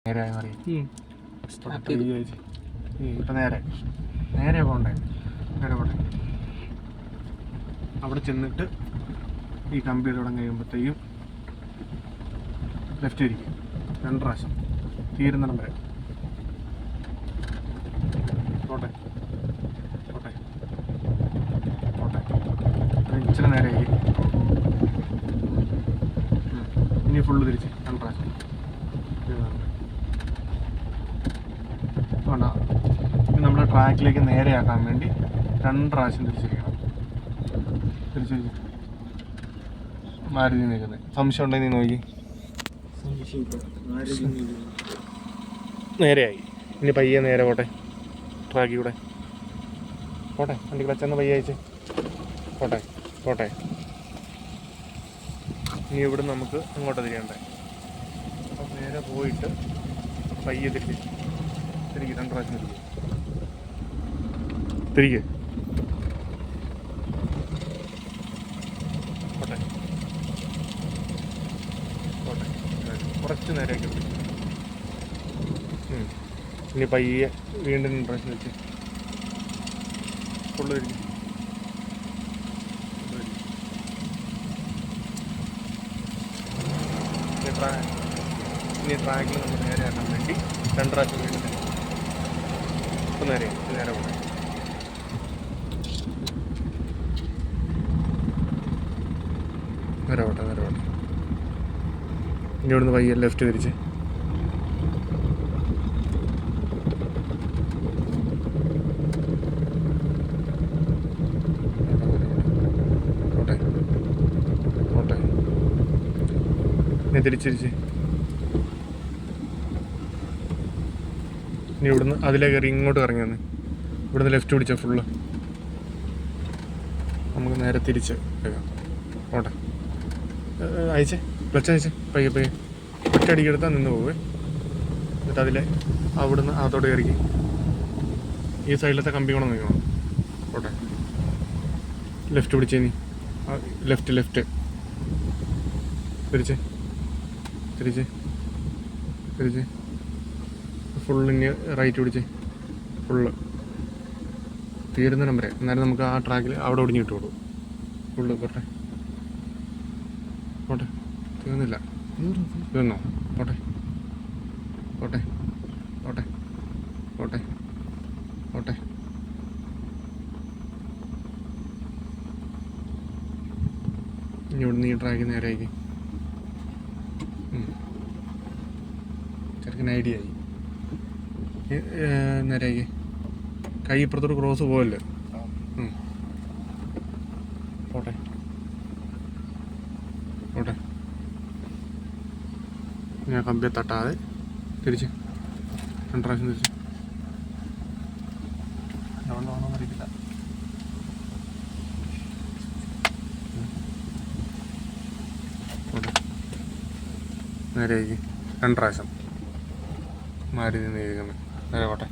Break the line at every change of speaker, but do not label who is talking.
നേരെ മാറി ഇപ്പം നേരെ പോകണ്ടേ, നേരെ പോട്ടെ. അവിടെ ചെന്നിട്ട് ഈ കമ്പിയുടെ തുടങ്ങി കഴിയുമ്പോഴത്തേക്കും ലെഫ്റ്റ് ഇരിക്കും 2 പ്രാവശ്യം തീരുന്നിടം വരെ. പോട്ടെ പോട്ടെ പോട്ടെ, ഇച്ചിരി നേരെ ഇനി ഫുള്ള് തിരിച്ച് 2 പ്രാവശ്യം വേണ്ട. ഇനി നമ്മുടെ ട്രാക്കിലേക്ക് നേരെയാക്കാൻ വേണ്ടി 2 പ്രാവശ്യം തിരിച്ചിരിക്കണം. തിരിച്ച് മാരുതി നിൽക്കുന്നത്. സംശയം ഉണ്ടെങ്കിൽ നീ നോക്കി. നേരെയായി. ഇനി പയ്യെ നേരെ പോട്ടെ, ട്രാക്കിൽ കൂടെ പോട്ടെ. വണ്ടി ക്ലച്ചെന്ന് പയ്യെ അയച്ച് പോട്ടെ പോട്ടെ. ഇനി ഇവിടെ നമുക്ക് അങ്ങോട്ട് തിരിയണ്ടേ. അപ്പം നേരെ പോയിട്ട് പയ്യെ തിരിച്ച് 2 പ്രാവശ്യം തിരികെ പോട്ടെ പോട്ടെ. കുറച്ച് നേരമൊക്കെ പിടിക്കും. ഇനി പയ്യെ വീണ്ടും 2 പ്രാവശ്യം വെച്ച് ഫുള്ള് തിരിക്കും. ഇനി ട്രാക്കിൽ നമ്മൾ നേരെ ആക്കാൻ വേണ്ടി 2 പ്രാവശ്യം വീണ്ടും ഇപ്പം നേരെ പോകണം. നേരെ പോട്ടെ. ഇനി ഇവിടുന്ന് പയ്യെ ലെഫ്റ്റ് തിരിച്ച് പോട്ടെ പോട്ടെ. ഇനി തിരിച്ചിരിച്ച് ഇനി ഇവിടുന്ന് അതിലേ കയറി ഇങ്ങോട്ട് ഇറങ്ങി വന്ന് ഇവിടുന്ന് ലെഫ്റ്റ് പിടിച്ചാൽ ഫുള്ള് നമുക്ക് നേരെ തിരിച്ച് എടുക്കാം. പോട്ടെ, അയച്ചേ ക്ലച്ച് അയച്ചേ. പയ്യെ ഒറ്റയടിക്കെടുത്താൽ നിന്ന് പോവേ. എന്നിട്ട് അതിലെ അവിടുന്ന് അതോടെ കയറി ഈ സൈഡിലത്തെ കമ്പി കൂടെ നോക്കണം. പോട്ടെ, ലെഫ്റ്റ് പിടിച്ചേ. നീ ലെഫ്റ്റ് തിരിച്ച് ഫുള്ള് ഇനി റൈറ്റ് പിടിച്ച് ഫുള്ള് തീരുന്ന നമ്പരെ. എന്നാലും നമുക്ക് ആ ട്രാക്കിൽ അവിടെ ഒടിഞ്ഞ് കിട്ടുള്ളൂ. ഫുള്ള് പോട്ടെ തീർന്നില്ല. തീർന്നോ? പോട്ടെ ഇനി ഇവിടുന്ന് ഈ ട്രാക്കിൽ നേരെയാക്കി. ചെറുക്കൻ ഐഡിയ ആയി. നേരെയാക്കി. കൈ ഇപ്പുറത്തോട്ട് ക്രോസ് പോവല്ലേ. പോട്ടെ ഞാൻ കമ്പിയെ തട്ടാതെ തിരിച്ച് 2 പ്രാവശ്യം തിരിച്ച്. അറിയില്ല. നേരെ 2 പ്രാവശ്യം മാറി നിന്ന് നേരെ പോട്ടെ.